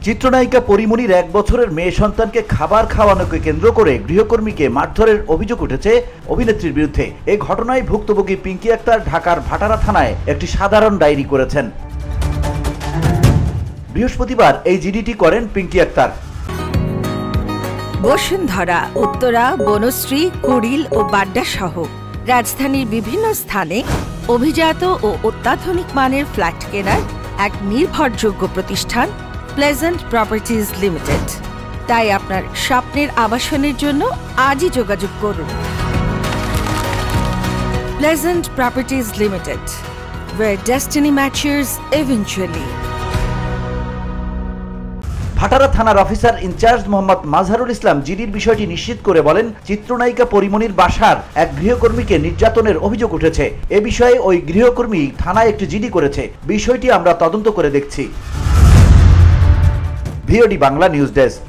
চিত্রনায়িকা পরিমণির 1 বছরের মেয়ে সন্তানকে খাবার খাওয়ানোকে কেন্দ্র করে গৃহকর্মীকে মারধরের অভিযোগ উঠেছে অভিনেত্রীর বিরুদ্ধে। এই ঘটনায় ভুক্তভোগী পিঙ্কি আক্তার ঢাকার ভাটারা থানায় একটি সাধারণ ডায়েরি করেছেন। বৃহস্পতিবার এই জিডিটি করেন পিঙ্কি আক্তার। বসুন্ধরা, উত্তরা, বনশ্রী, কুড়িল ও বাড্ডা সহ রাজধানীর বিভিন্ন স্থানে অভিজাত ও অত্যাধুনিক মানের ফ্ল্যাট কেনার এক নির্ভরযোগ্য প্রতিষ্ঠান প্লেজেন্ট প্রপার্টিজ লিমিটেড। তাই আপনার স্বপ্নের আবাসনের জন্য আজই যোগাযোগ করুন। Pleasant properties limited, where destiny matures eventually। ভাটারা থানার অফিসার ইনচার্জ মোহাম্মদ মাজহারুল ইসলাম জিডির বিষয়টি নিশ্চিত করে বলেন, চিত্রনায়িকা পরিমণির বাসার এক গৃহকর্মীকে নির্যাতনের অভিযোগ উঠেছে। এ বিষয়ে ওই গৃহকর্মী থানায় একটি জিডি করেছে। বিষয়টি আমরা তদন্ত করে দেখছি। VOD Bangla news desk.